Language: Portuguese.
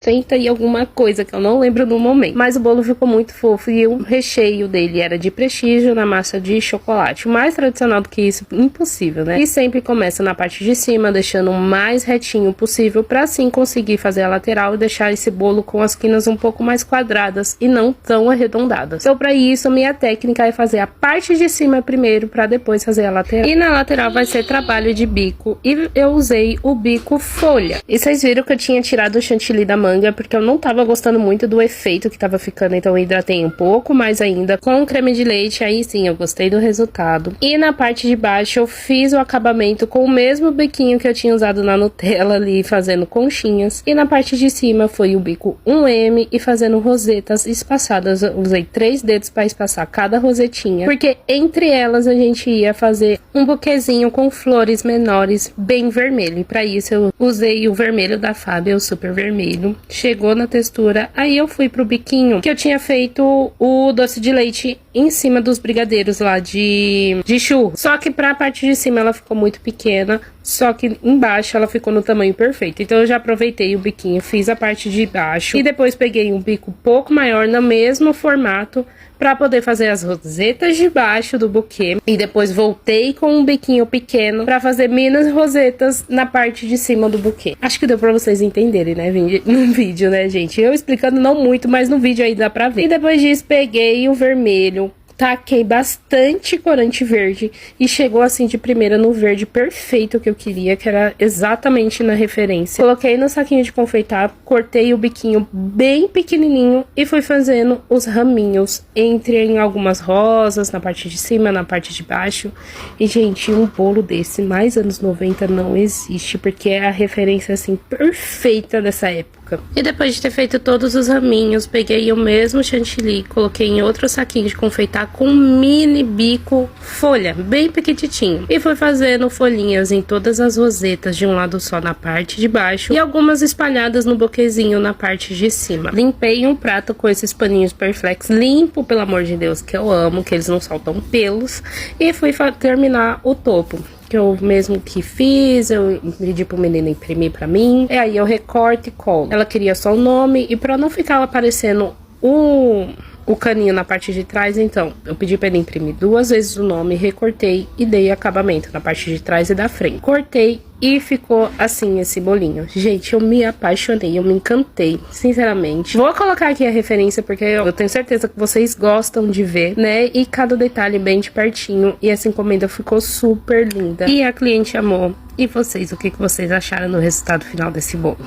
60 e alguma coisa, que eu não lembro no momento. Mas o bolo ficou muito fofo e o recheio dele era de prestígio na massa de chocolate. O mais tradicional do que isso, impossível, né? E sempre começa na parte de cima, deixando o mais retinho possível, pra assim conseguir fazer a lateral e deixar esse bolo com as quinas um pouco mais quadradas e não tão arredondadas. Então, pra isso, minha técnica é fazer a parte de cima primeiro, pra depois fazer a lateral. E na lateral vai ser trabalho de bico, e eu usei o bico folha. E vocês viram que eu tinha tirado o chantilly da manga, porque eu não tava gostando muito do efeito que tava ficando, então eu hidratei um pouco mais ainda com o creme de leite, aí sim, eu gostei do resultado. E na parte de baixo eu fiz o acabamento com o mesmo biquinho que eu tinha usado na Nutella ali, fazendo conchinhas. E na parte de cima foi o bico 1M e fazendo rosetas espaçadas. Eu usei 3 dedos para espaçar cada rosetinha, porque entre elas a gente ia fazer um buquezinho com flores menores bem vermelho. E para isso eu usei o vermelho da Fábia, o super vermelho. Chegou na textura, aí eu fui pro biquinho que eu tinha feito o doce de leite em cima dos brigadeiros lá de churro. Só que pra parte de cima ela ficou muito pequena, só que embaixo ela ficou no tamanho perfeito. Então eu já aproveitei o biquinho, fiz a parte de baixo e depois peguei um bico um pouco maior no mesmo formato para poder fazer as rosetas de baixo do buquê. E depois voltei com um biquinho pequeno para fazer mini rosetas na parte de cima do buquê. Acho que deu para vocês entenderem, né, no vídeo, né, gente? Eu explicando não muito, mas no vídeo aí dá pra ver. E depois disso peguei o vermelho, taquei bastante corante verde e chegou assim de primeira no verde perfeito que eu queria, que era exatamente na referência. Coloquei no saquinho de confeitar, cortei o biquinho bem pequenininho e fui fazendo os raminhos em algumas rosas, na parte de cima, na parte de baixo. E, gente, um bolo desse mais anos 90 não existe, porque é a referência assim perfeita dessa época. E depois de ter feito todos os raminhos, peguei o mesmo chantilly, coloquei em outro saquinho de confeitar com um mini bico folha, bem pequititinho. E fui fazendo folhinhas em todas as rosetas de um lado só na parte de baixo e algumas espalhadas no buquezinho na parte de cima. Limpei um prato com esses paninhos Perflex, limpo, pelo amor de Deus, que eu amo, que eles não soltam pelos. E fui terminar o topo, que eu mesmo que fiz, eu pedi pro menino imprimir pra mim. E aí eu recorto e colo. Ela queria só o nome, e pra não ficar aparecendo o caninho na parte de trás, então eu pedi pra ele imprimir 2 vezes o nome, recortei e dei acabamento na parte de trás e da frente. Cortei e ficou assim esse bolinho. Gente, eu me apaixonei, eu me encantei, sinceramente. Vou colocar aqui a referência porque eu tenho certeza que vocês gostam de ver, né? E cada detalhe bem de pertinho. E essa encomenda ficou super linda. E a cliente amou. E vocês, o que vocês acharam no resultado final desse bolo?